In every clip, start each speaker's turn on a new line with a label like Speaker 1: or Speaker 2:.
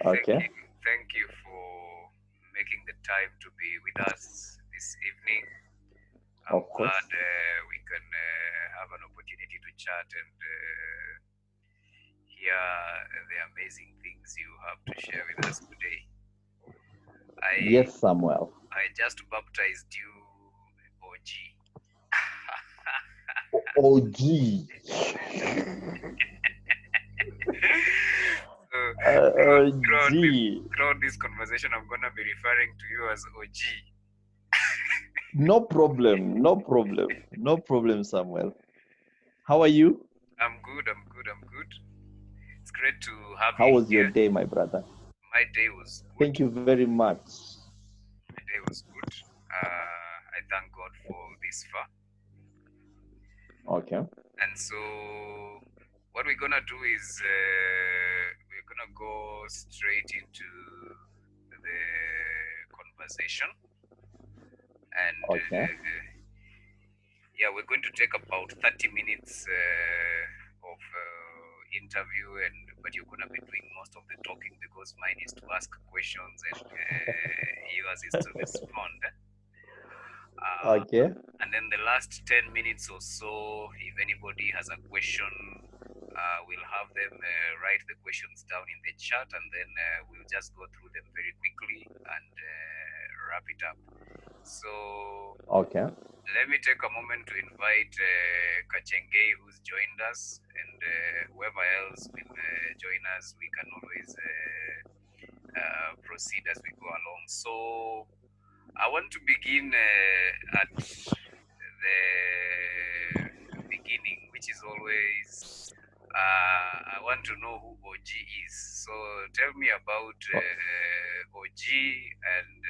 Speaker 1: Okay.
Speaker 2: Thank you for making the time to be with us this evening. I'm
Speaker 1: Of
Speaker 2: glad
Speaker 1: course.
Speaker 2: we can have an opportunity to chat and hear the amazing things you have to share with us today. I
Speaker 1: Yes, Samuel.
Speaker 2: I just baptized you OG.
Speaker 1: OG.
Speaker 2: So
Speaker 1: OG.
Speaker 2: throughout this conversation, I'm gonna be referring to you as OG.
Speaker 1: No problem. No problem. No problem, Samuel. How are you?
Speaker 2: I'm good. I'm good. I'm good. It's great to have
Speaker 1: How
Speaker 2: you
Speaker 1: was your
Speaker 2: here.
Speaker 1: day, my brother?
Speaker 2: My day was good.
Speaker 1: Thank you very much.
Speaker 2: My day was good. I thank God for this far.
Speaker 1: Okay.
Speaker 2: And so, what we're gonna do is we're gonna go straight into the conversation, and
Speaker 1: Okay.
Speaker 2: yeah, we're going to take about 30 minutes of interview, and but you're gonna be doing most of the talking because mine is to ask questions and yours is to respond. Uh,
Speaker 1: Okay.
Speaker 2: and then the last 10 minutes or so, if anybody has a question, we'll have them write the questions down in the chat, and then we'll just go through them very quickly and wrap it up. So
Speaker 1: Okay.
Speaker 2: let me take a moment to invite Kachengei, who's joined us, and whoever else will join us. We can always proceed as we go along. So I want to begin at the beginning, which is always I want to know who OG is. So tell me about OG and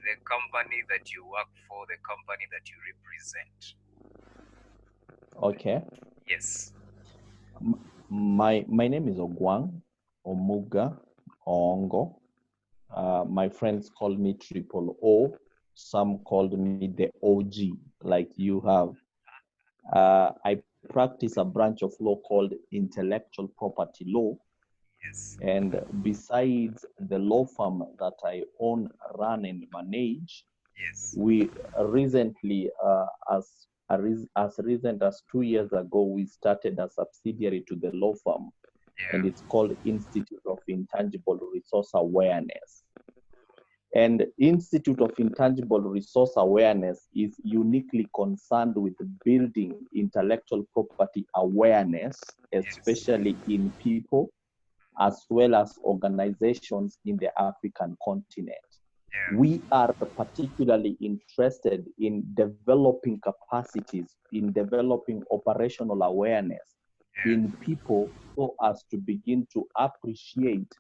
Speaker 2: the company that you work for, the company that you represent.
Speaker 1: Okay.
Speaker 2: Yes.
Speaker 1: My name is Ogwang, Omuga, Oongo. My friends call me Triple O. Some called me the OG, like you have. I practice a branch of law called intellectual property law.
Speaker 2: Yes.
Speaker 1: And besides the law firm that I own, run, and manage,
Speaker 2: Yes.
Speaker 1: we recently, as recent as 2 years ago, we started a subsidiary to the law firm, and
Speaker 2: Yeah.
Speaker 1: it's called Institute of Intangible Resource Awareness. And Institute of Intangible Resource Awareness is uniquely concerned with building intellectual property awareness, especially in people, as well as organizations in the African continent.
Speaker 2: Yeah.
Speaker 1: We are particularly interested in developing capacities, in developing operational awareness
Speaker 2: Yeah.
Speaker 1: in people so as to begin to appreciate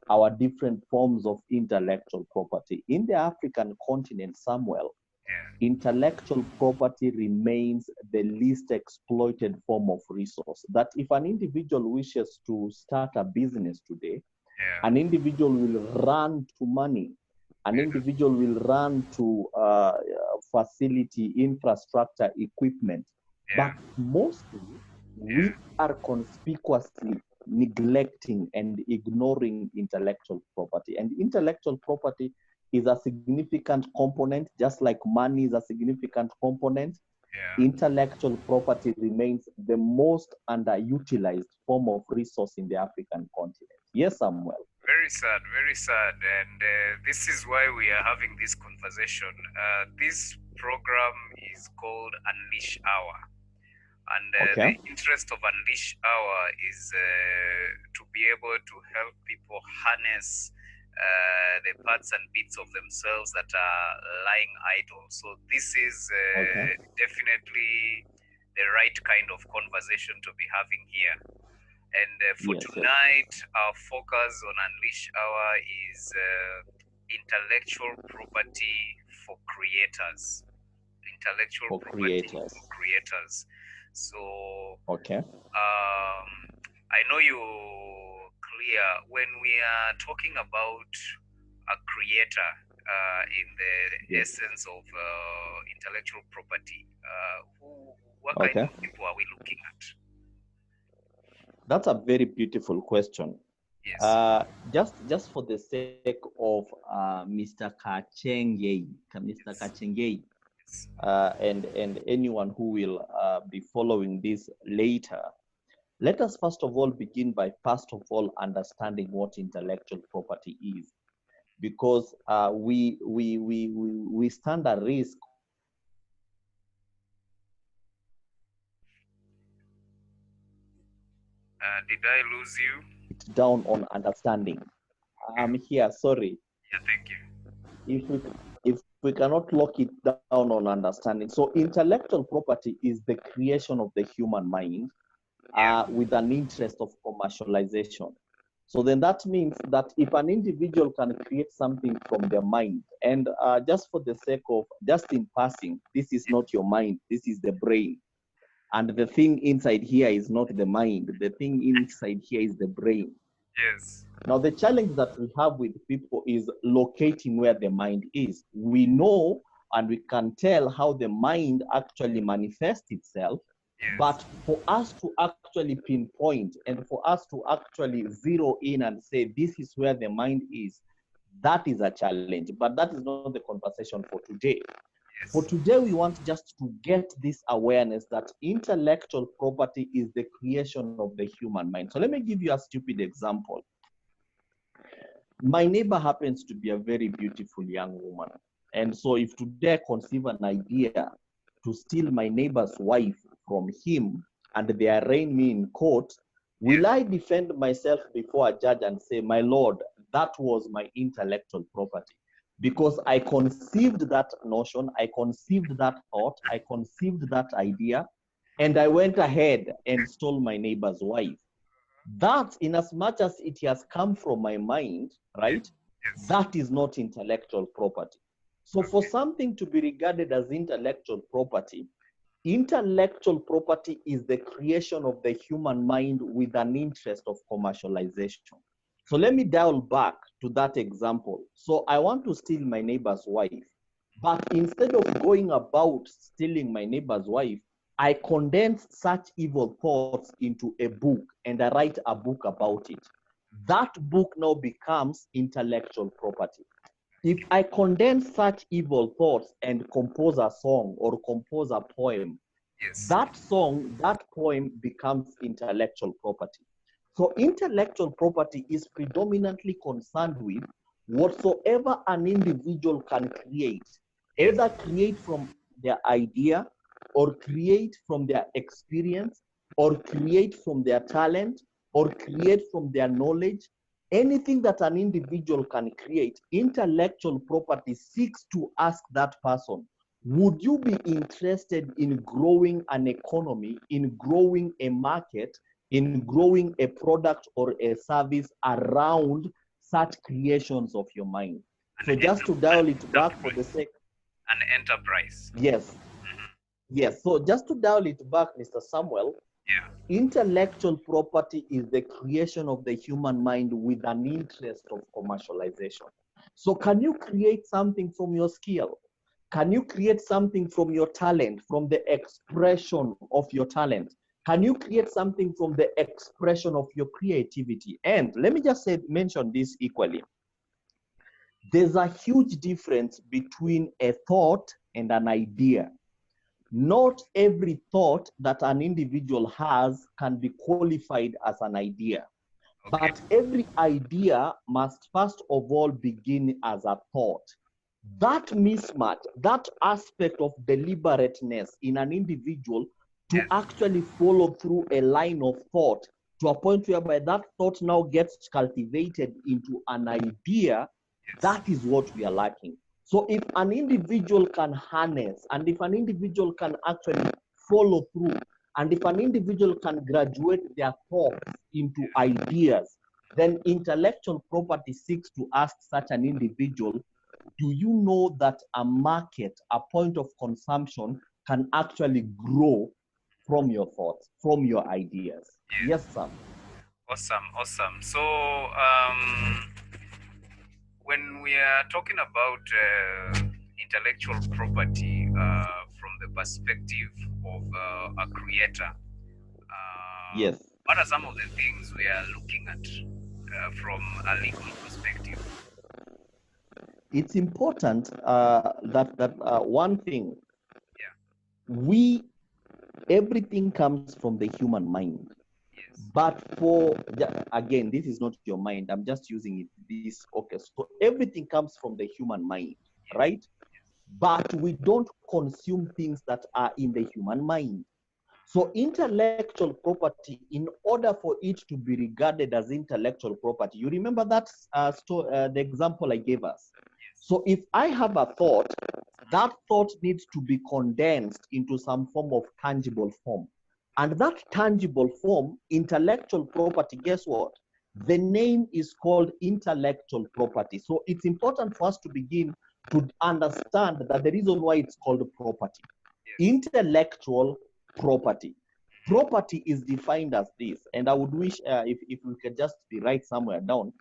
Speaker 1: our different forms of intellectual property. In the African continent, Samuel,
Speaker 2: Yeah.
Speaker 1: intellectual property remains the least exploited form of resource. That if an individual wishes to start a business today,
Speaker 2: Yeah.
Speaker 1: an individual will run to money, an
Speaker 2: Yeah.
Speaker 1: individual will run to facility, infrastructure, equipment.
Speaker 2: Yeah.
Speaker 1: But mostly,
Speaker 2: Yeah.
Speaker 1: we are conspicuously neglecting and ignoring intellectual property. And intellectual property is a significant component, just like money is a significant component.
Speaker 2: Yeah.
Speaker 1: Intellectual property remains the most underutilized form of resource in the African continent. Yes, Samuel.
Speaker 2: Very sad, very sad. And this is why we are having this conversation. This program is called Unleash Hour. And
Speaker 1: Okay.
Speaker 2: the interest of Unleash Hour is to be able to help people harness the parts and bits of themselves that are lying idle. So this is
Speaker 1: Okay.
Speaker 2: definitely the right kind of conversation to be having here. And for
Speaker 1: Yes, yes.
Speaker 2: tonight, our focus on Unleash Hour is intellectual property for creators. Intellectual
Speaker 1: For
Speaker 2: property
Speaker 1: creators.
Speaker 2: for creators. So
Speaker 1: Okay.
Speaker 2: I know you're clear when we are talking about a creator in the
Speaker 1: Yes.
Speaker 2: essence of intellectual property. What kind
Speaker 1: Okay.
Speaker 2: of people are we looking at?
Speaker 1: That's a very beautiful question.
Speaker 2: Yes.
Speaker 1: Just for the sake of Mr. Mr. Kachengei,
Speaker 2: Yes.
Speaker 1: and anyone who will be following this later, let us first of all begin by first of all understanding what intellectual property is, because we stand a risk of
Speaker 2: Did I lose you?
Speaker 1: it down on understanding. I'm here, sorry.
Speaker 2: Yeah, thank you.
Speaker 1: If we cannot lock it down on understanding, so intellectual property is the creation of the human mind
Speaker 2: Yeah.
Speaker 1: with an interest of commercialization. So then that means that if an individual can create something from their mind, and just for the sake of, just in passing, this is not your mind, this is the brain. And the thing inside here is not the mind, the thing inside here is the brain.
Speaker 2: Yes.
Speaker 1: Now, the challenge that we have with people is locating where the mind is. We know and we can tell how the mind actually manifests itself,
Speaker 2: Yes.
Speaker 1: but for us to actually pinpoint and for us to actually zero in and say this is where the mind is, that is a challenge. But that is not the conversation for today. For
Speaker 2: Yes.
Speaker 1: today, we want just to get this awareness that intellectual property is the creation of the human mind. So let me give you a stupid example. My neighbor happens to be a very beautiful young woman. And so if today I conceive an idea to steal my neighbor's wife from him and they arraign me in court, will
Speaker 2: Yes.
Speaker 1: I defend myself before a judge and say, my lord, that was my intellectual property? Because I conceived that notion, I conceived that thought, I conceived that idea, and I went ahead and stole my neighbor's wife. That, in as much as it has come from my mind,
Speaker 2: Yes.
Speaker 1: right,
Speaker 2: Yes.
Speaker 1: that is not intellectual property. So for
Speaker 2: Okay.
Speaker 1: something to be regarded as intellectual property is the creation of the human mind with an interest of commercialization. So let me dial back to that example. So I want to steal my neighbor's wife, but instead of going about stealing my neighbor's wife, I condense such evil thoughts into a book and I write a book about it. That book now becomes intellectual property. If I condense such evil thoughts and compose a song or compose a poem,
Speaker 2: Yes.
Speaker 1: that song, that poem becomes intellectual property. So intellectual property is predominantly concerned with whatsoever an individual can create,
Speaker 2: Yes.
Speaker 1: either create from their idea or create from their experience or create from their talent or create from their knowledge. Anything that an individual can create, intellectual property seeks to ask that person, would you be interested in growing an economy, in growing a market, in growing a product or a service around such creations of your mind?
Speaker 2: An,
Speaker 1: So just to dial it back for the
Speaker 2: enterprise.
Speaker 1: sake,
Speaker 2: An enterprise.
Speaker 1: yes,
Speaker 2: Mhm.
Speaker 1: yes. So just to dial it back, Mr. Samuel,
Speaker 2: Yeah.
Speaker 1: intellectual property is the creation of the human mind with an interest of commercialization. So can you create something from your skill? Can you create something from your talent, from the expression of your talent? Can you create something from the expression of your creativity? And let me just say, mention this equally. There's a huge difference between a thought and an idea. Not every thought that an individual has can be qualified as an idea.
Speaker 2: Okay.
Speaker 1: But every idea must first of all begin as a thought. That mismatch, that aspect of deliberateness in an individual to
Speaker 2: Yes.
Speaker 1: actually follow through a line of thought to a point whereby that thought now gets cultivated into an idea,
Speaker 2: Yes.
Speaker 1: that is what we are lacking. So if an individual can harness and if an individual can actually follow through and if an individual can graduate their thoughts into ideas, then intellectual property seeks to ask such an individual, do you know that a market, a point of consumption, can actually grow from your thoughts, from your ideas?
Speaker 2: Yes.
Speaker 1: Yes, Sam.
Speaker 2: Awesome. Awesome. So, when we are talking about intellectual property from the perspective of a creator,
Speaker 1: Yes.
Speaker 2: what are some of the things we are looking at? from a legal perspective?
Speaker 1: It's important that one thing,
Speaker 2: Yeah.
Speaker 1: everything comes from the human mind.
Speaker 2: Yes.
Speaker 1: But again, this is not your mind. I'm just using it. This okay. So everything comes from the human mind,
Speaker 2: Yes.
Speaker 1: right?
Speaker 2: Yes.
Speaker 1: But we don't consume things that are in the human mind. So intellectual property, in order for it to be regarded as intellectual property, you remember that the example I gave us.
Speaker 2: Yes.
Speaker 1: So if I have a thought, that thought needs to be condensed into some form of tangible form. And that tangible form, intellectual property, guess what? The name is called intellectual property. So it's important for us to begin to understand that the reason why it's called property.
Speaker 2: Yes.
Speaker 1: Intellectual property. Property is defined as this, and I would wish if we could just be write somewhere down.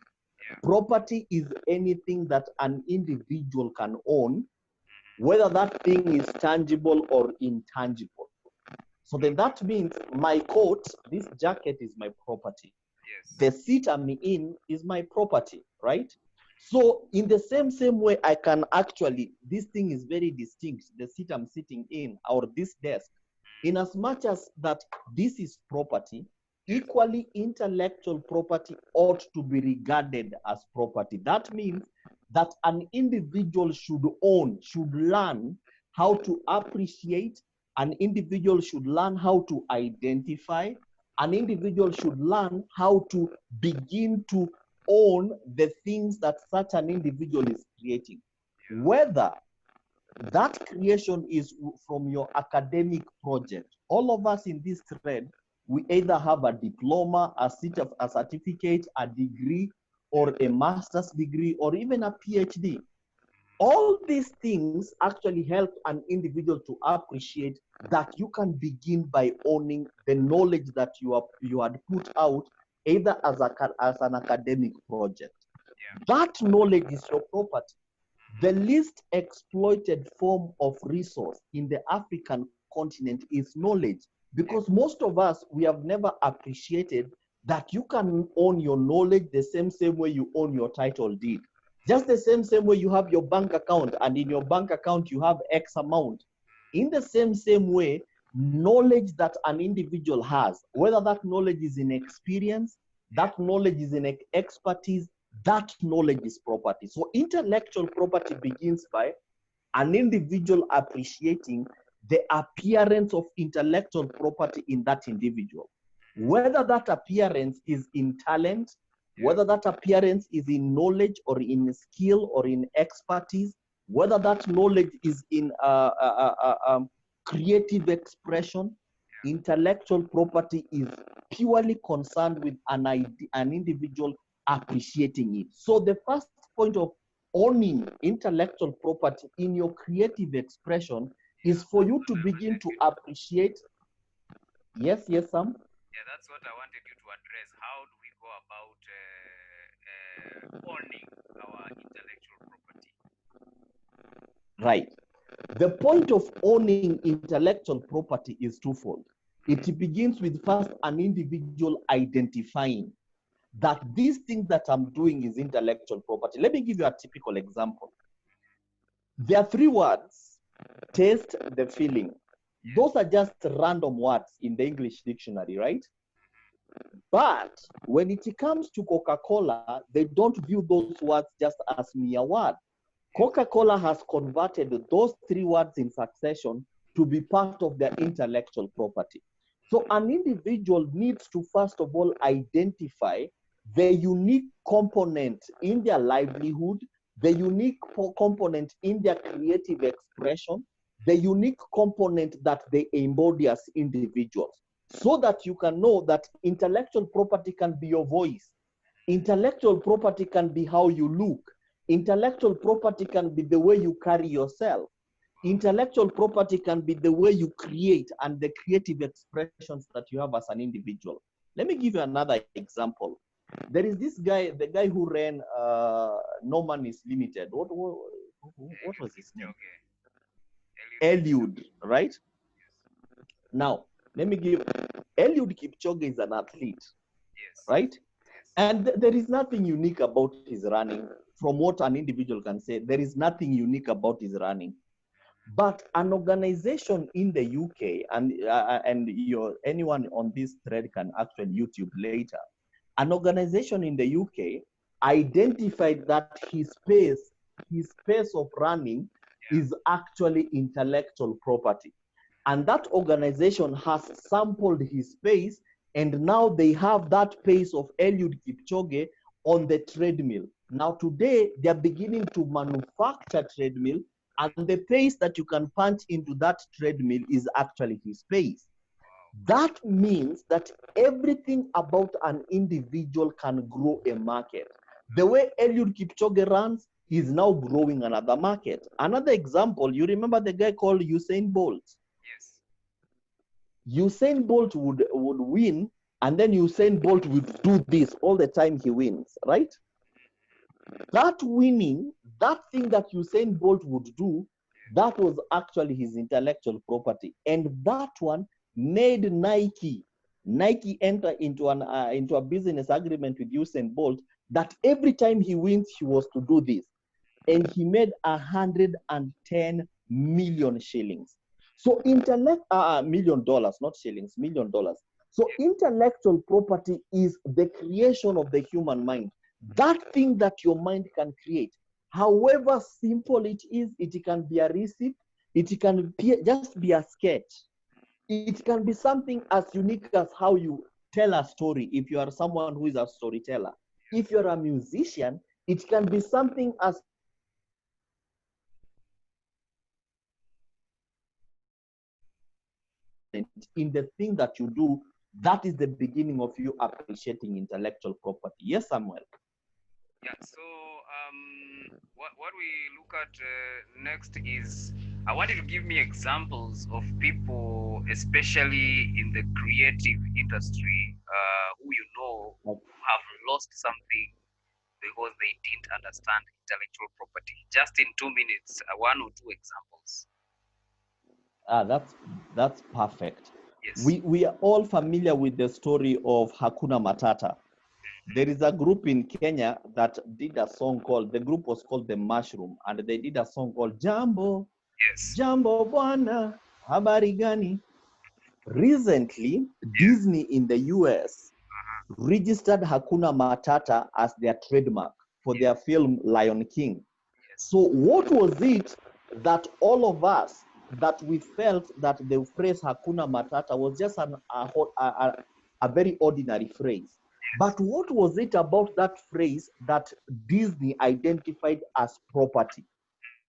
Speaker 2: Yeah.
Speaker 1: Property is anything that an individual can own,
Speaker 2: Mm-hmm.
Speaker 1: whether that thing is tangible or intangible. So then that means my coat, this jacket is my property.
Speaker 2: Yes.
Speaker 1: The seat I'm in is my property, right? So in the same way, I can actually, this thing is very distinct, the seat I'm sitting in or this desk, in as much as that this is property, equally intellectual property ought to be regarded as property. That means that an individual should own, should learn how to appreciate, an individual should learn how to identify, an individual should learn how to begin to own the things that such an individual is creating.
Speaker 2: Yeah.
Speaker 1: Whether that creation is from your academic project. All of us in this thread, we either have a diploma, a certificate, a degree, or a master's degree, or even a PhD. All these things actually help an individual to appreciate that you can begin by owning the knowledge that you had put out, either as an academic project.
Speaker 2: Yeah.
Speaker 1: That knowledge is your property. The least exploited form of resource in the African continent is knowledge, because most of us, we have never appreciated that you can own your knowledge the same way you own your title deed. Just the same way you have your bank account, and in your bank account you have X amount. In the same way, knowledge that an individual has, whether that knowledge is in experience, that knowledge is in expertise, that knowledge is property. So intellectual property begins by an individual appreciating the appearance of intellectual property in that individual. Whether that appearance is in talent, whether that appearance is in knowledge or in skill or in expertise, whether that knowledge is in creative expression, intellectual property is purely concerned with an individual appreciating it. So the first point of owning intellectual property in your creative expression is for you to begin to appreciate. Yes, Sam?
Speaker 2: Yeah, that's what I wanted you to address. How do we go about owning our intellectual property?
Speaker 1: Right. The point of owning intellectual property is twofold. It begins with first an individual identifying that this thing that I'm doing is intellectual property. Let me give you a typical example. There are three words: taste, the feeling. Those are just random words in the English dictionary, right? But when it comes to Coca-Cola, they don't view those words just as mere words. Coca-Cola has converted those three words in succession to be part of their intellectual property. So an individual needs to first of all identify the unique component in their livelihood, the unique component in their creative expression, the unique component that they embody as individuals, so that you can know that intellectual property can be your voice. Intellectual property can be how you look. Intellectual property can be the way you carry yourself. Intellectual property can be the way you create and the creative expressions that you have as an individual. Let me give you another example. There is this guy, the guy who ran No Man is Limited. What was his name? Eliud, right? Now, let me give, Eliud Kipchoge is an athlete, right? And there is nothing unique about his running. From what an individual can say, there is nothing unique about his running. But an organization in the UK, and anyone on this thread can actually YouTube later, an organization in the UK identified that his pace of running is actually intellectual property. And that organization has sampled his pace, and now they have that pace of Eliud Kipchoge on the treadmill. Now today, they're beginning to manufacture treadmill, and the pace that you can punch into that treadmill is actually his pace. That means that everything about an individual can grow a market. The way Eliud Kipchoge runs, he's now growing another market. Another example, you remember the guy called Usain Bolt?
Speaker 2: Yes.
Speaker 1: Usain Bolt would win, and then Usain Bolt would do this all the time he wins, right? That winning, that thing that Usain Bolt would do, that was actually his intellectual property. And that one made Nike enter into a business agreement with Usain Bolt that every time he wins, he was to do this. And he made 110 million shillings. So $1 million, not shillings, $1 million. So intellectual property is the creation of the human mind. That thing that your mind can create, however simple it is, it can be a receipt, it can be just be a sketch. It can be something as unique as how you tell a story if you are someone who is a storyteller. If you're a musician, it can be something as in the thing that you do. That is the beginning of you appreciating intellectual property. Yes, Samuel.
Speaker 2: Yeah, so what we look at next is I want you to give me examples of people, especially in the creative industry, who you know have lost something because they didn't understand intellectual property. Just in 2 minutes, one or two examples.
Speaker 1: That's perfect.
Speaker 2: Yes.
Speaker 1: We are all familiar with the story of Hakuna Matata. There is a group in Kenya that did a song called, the group was called The Mushroom, and they did a song called Jambo,
Speaker 2: Yes.
Speaker 1: Jambo Bwana, Habari Gani. Recently, Disney in the US registered Hakuna Matata as their trademark for their film Lion King. So what was it that all of us, that we felt that the phrase Hakuna Matata was just a very ordinary phrase? But what was it about that phrase that Disney identified as property?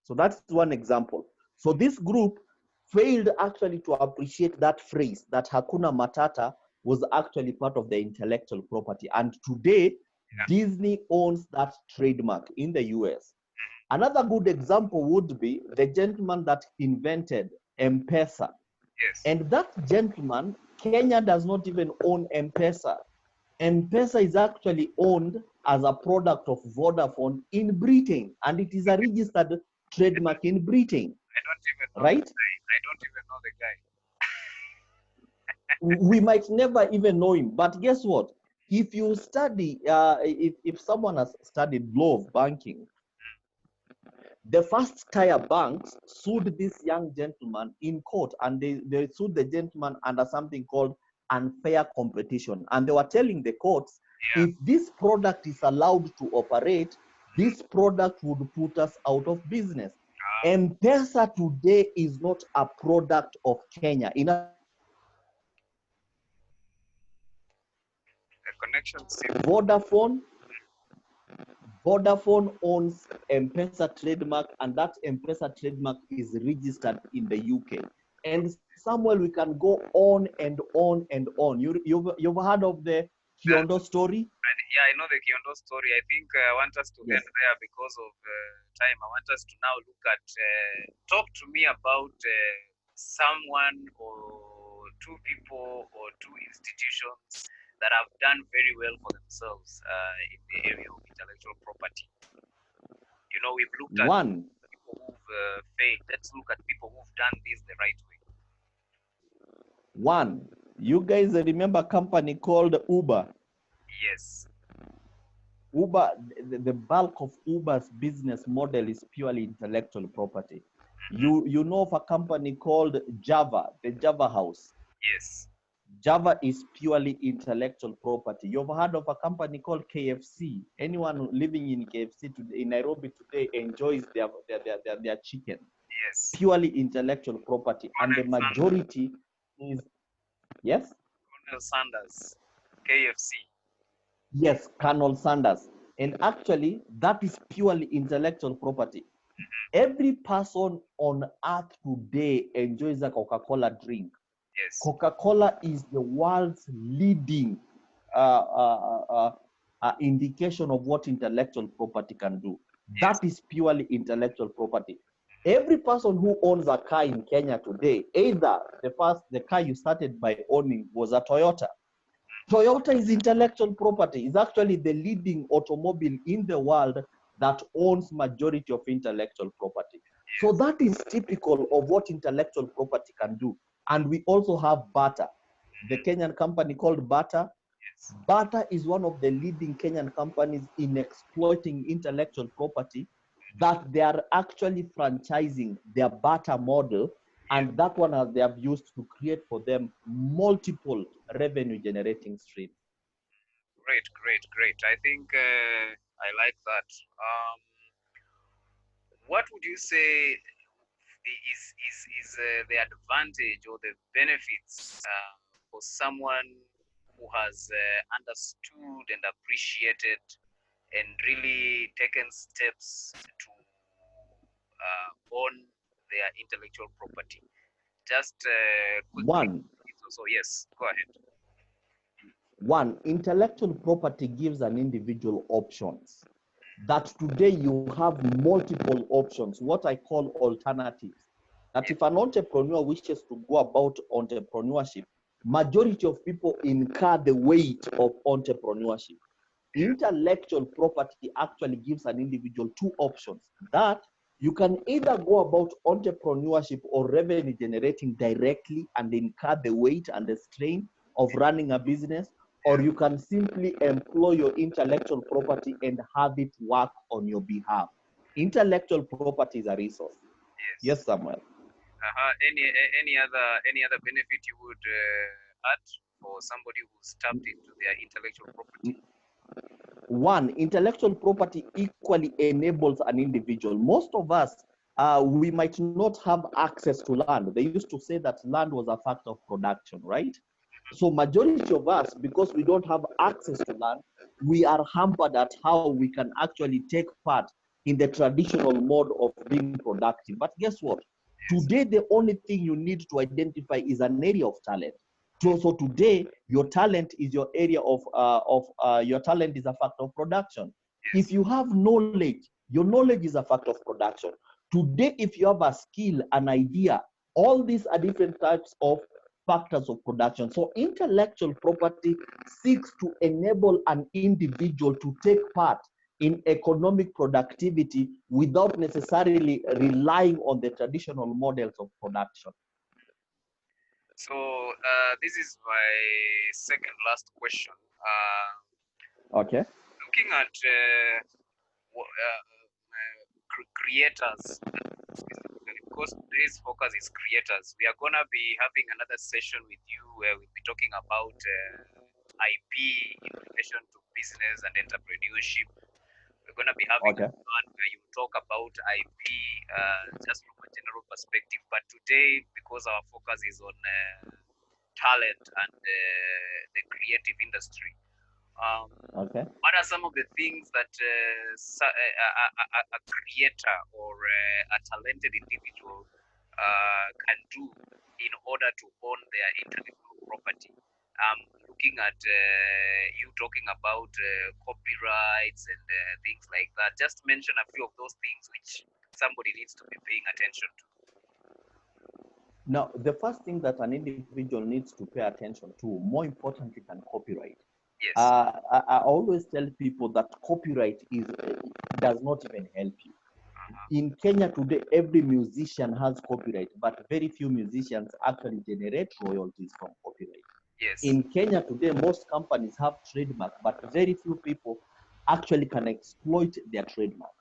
Speaker 1: So that's one example. So this group failed actually to appreciate that phrase, that Hakuna Matata was actually part of the intellectual property. And today, Disney owns that trademark in the US. Another good example would be the gentleman that invented M-Pesa.
Speaker 2: Yes.
Speaker 1: And that gentleman, Kenya does not even own M-Pesa. M-Pesa is actually owned as a product of Vodafone in Britain, and it is a registered trademark in Britain.
Speaker 2: I don't even know.
Speaker 1: Right?
Speaker 2: I don't even know the guy.
Speaker 1: We might never even know him, but guess what? If you study, if someone has studied law of banking, the first tier banks sued this young gentleman in court, and they sued the gentleman under something called unfair competition. And they were telling the courts, if this product is allowed to operate, this product would put us out of business. M-Pesa today is not a product of Kenya. In a
Speaker 2: connection.
Speaker 1: Vodafone owns M-Pesa trademark, and that M-Pesa trademark is registered in the UK. And Samuel, we can go on and on and on. You've heard of the Kiondo story?
Speaker 2: Yeah, I know the Kiondo story. I think I want us to end there because of time. I want us to now look at, talk to me about someone or two people or two institutions that have done very well for themselves in the area of intellectual property. You know, we've looked at people who've failed. Let's look at people who've done this the right way.
Speaker 1: One, you guys remember a company called Uber?
Speaker 2: Yes.
Speaker 1: Uber, the bulk of Uber's business model is purely intellectual property. You know of a company called Java, the Java House.
Speaker 2: Yes.
Speaker 1: Java is purely intellectual property. You've heard of a company called KFC. Anyone living in KFC today, in Nairobi today, enjoys their chicken.
Speaker 2: Yes.
Speaker 1: Purely intellectual property, and the
Speaker 2: Colonel
Speaker 1: majority is, yes,
Speaker 2: Colonel Sanders, KFC.
Speaker 1: yes, Colonel Sanders. And actually, that is purely intellectual property. Every person on earth today enjoys a Coca-Cola drink.
Speaker 2: Yes.
Speaker 1: Coca-Cola is the world's leading indication of what intellectual property can do.
Speaker 2: Yes.
Speaker 1: That is purely intellectual property. Every person who owns a car in Kenya today, either the car you started by owning was a Toyota. Toyota is intellectual property. It's actually the leading automobile in the world that owns majority of intellectual property. So that is typical of what intellectual property can do. And we also have Bata, the Kenyan company called Bata.
Speaker 2: Yes.
Speaker 1: Bata is one of the leading Kenyan companies in exploiting intellectual property, that they are actually franchising their Bata model, and that one they have used to create for them multiple revenue generating streams.
Speaker 2: Great, great, great. I think I like that. What would you say is the advantage or the benefits for someone who has understood and appreciated and really taken steps to own their intellectual property? Just quickly.
Speaker 1: One,
Speaker 2: So yes, go ahead.
Speaker 1: intellectual property gives an individual options. That today you have multiple options, what I call alternatives. That if an entrepreneur wishes to go about entrepreneurship, majority of people incur the weight of entrepreneurship. Intellectual property actually gives an individual two options, that you can either go about entrepreneurship or revenue generating directly and incur the weight and the strain of running a business, or you can simply employ your intellectual property and have it work on your behalf. Intellectual property is a resource. Yes, Samuel.
Speaker 2: Any other benefit you would add for somebody who's tapped into their intellectual property?
Speaker 1: One, intellectual property equally enables an individual. Most of us, we might not have access to land. They used to say that land was a factor of production, right? So majority of us, because we don't have access to land, we are hampered at how we can actually take part in the traditional mode of being productive. But guess what? Today, the only thing you need to identify is an area of talent. So today, your talent is your area of your talent is a factor of production. If you have knowledge, your knowledge is a factor of production. Today, if you have a skill, an idea, all these are different types of factors of production. So intellectual property seeks to enable an individual to take part in economic productivity without necessarily relying on the traditional models of production.
Speaker 2: So this is my second last question.
Speaker 1: Okay.
Speaker 2: Looking at creators, because today's focus is creators, we are gonna be having another session with you where we'll be talking about IP in relation to business and entrepreneurship. We're going to be having one where you talk about IP just from a general perspective. But today, because our focus is on talent and the creative industry, what are some of the things that a creator or a talented individual can do in order to own their intellectual property? Looking at you talking about copyrights and things like that, just mention a few of those things which somebody needs to be paying attention to.
Speaker 1: Now, the first thing that an individual needs to pay attention to, more importantly than copyright,
Speaker 2: yes.
Speaker 1: I always tell people that copyright does not even help you. In Kenya today, every musician has copyright, but very few musicians actually generate royalties from copyright.
Speaker 2: Yes.
Speaker 1: In Kenya today, most companies have trademark, but very few people actually can exploit their trademark.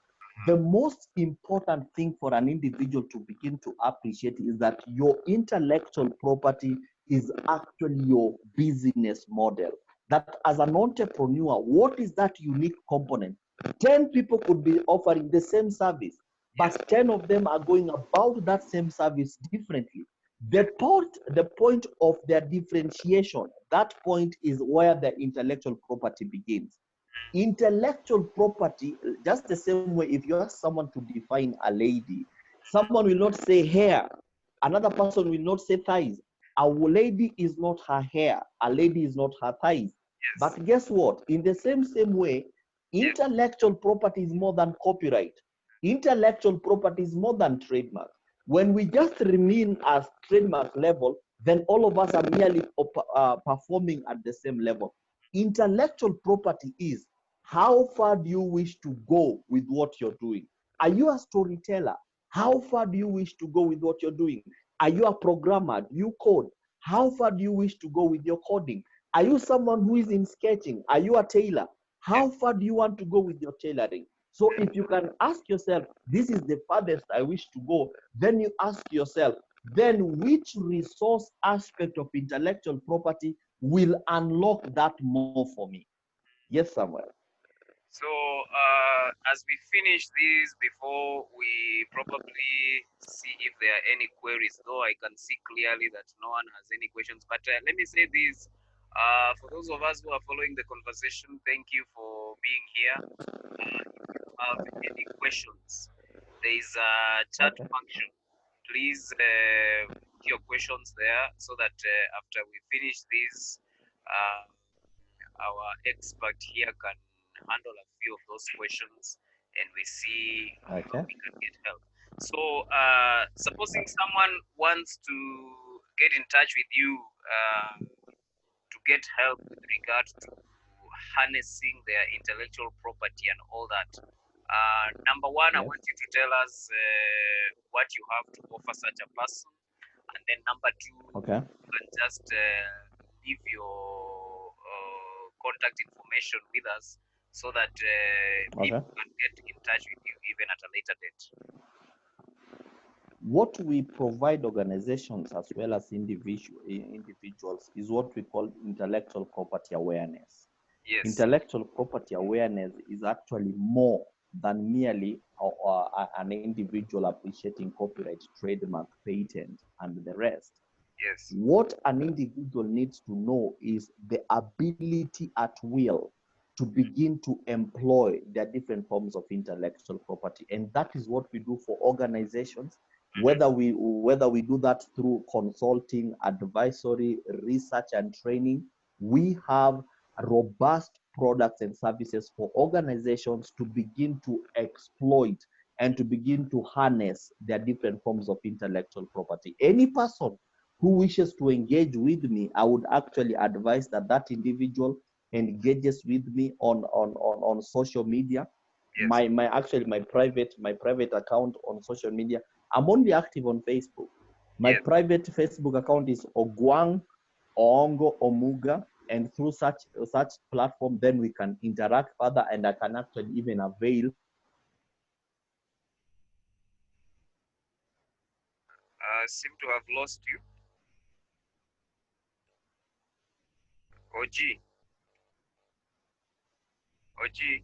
Speaker 1: The most important thing for an individual to begin to appreciate is that your intellectual property is actually your business model. That as an entrepreneur, what is that unique component? 10 people could be offering the same service, but 10 of them are going about that same service differently. The point of their differentiation, that point is where the intellectual property begins. Intellectual property, just the same way, if you ask someone to define a lady, someone will not say hair, another person will not say thighs. A lady is not her hair, a lady is not her thighs. But guess what? In the same way, intellectual property is more than copyright. Intellectual property is more than trademark. When we just remain at trademark level, then all of us are merely performing at the same level. Intellectual property is how far do you wish to go with what you're doing? Are you a storyteller? How far do you wish to go with what you're doing? Are you a programmer? Do you code? How far do you wish to go with your coding? Are you someone who is in sketching? Are you a tailor? How far do you want to go with your tailoring? So if you can ask yourself, this is the farthest I wish to go, then you ask yourself, then which resource aspect of intellectual property will unlock that more for me? Yes, Samuel.
Speaker 2: So as we finish this, before we probably see if there are any queries, though I can see clearly that no one has any questions. But let me say this, for those of us who are following the conversation, thank you for being here. If you have any questions, there is a chat function. Please put your questions there so that after we finish this, our expert here can handle a few of those questions and we see how we can get help. So, supposing someone wants to get in touch with you to get help with regard to harnessing their intellectual property and all that, number one, I want you to tell us what you have to offer such a person. And then number two, you can just leave your contact information with us so that people can get in touch with you even at a later date.
Speaker 1: What we provide organizations as well as individuals is what we call intellectual property awareness.
Speaker 2: Yes.
Speaker 1: Intellectual property awareness is actually more than merely an individual appreciating copyright, trademark, patent, and the rest.
Speaker 2: Yes.
Speaker 1: What an individual needs to know is the ability at will to begin to employ their different forms of intellectual property. And that is what we do for organizations, whether we do that through consulting, advisory, research, and training. We have robust products and services for organizations to begin to exploit and to begin to harness their different forms of intellectual property. Any person who wishes to engage with me, I would actually advise that that individual engages with me on social media.
Speaker 2: Yes.
Speaker 1: My private account on social media. I'm only active on Facebook. My private Facebook account is Ogwang, Oongo, Omuga, and through such platform, then we can interact further, and I can actually even avail.
Speaker 2: Seem to have lost you. OG. OG.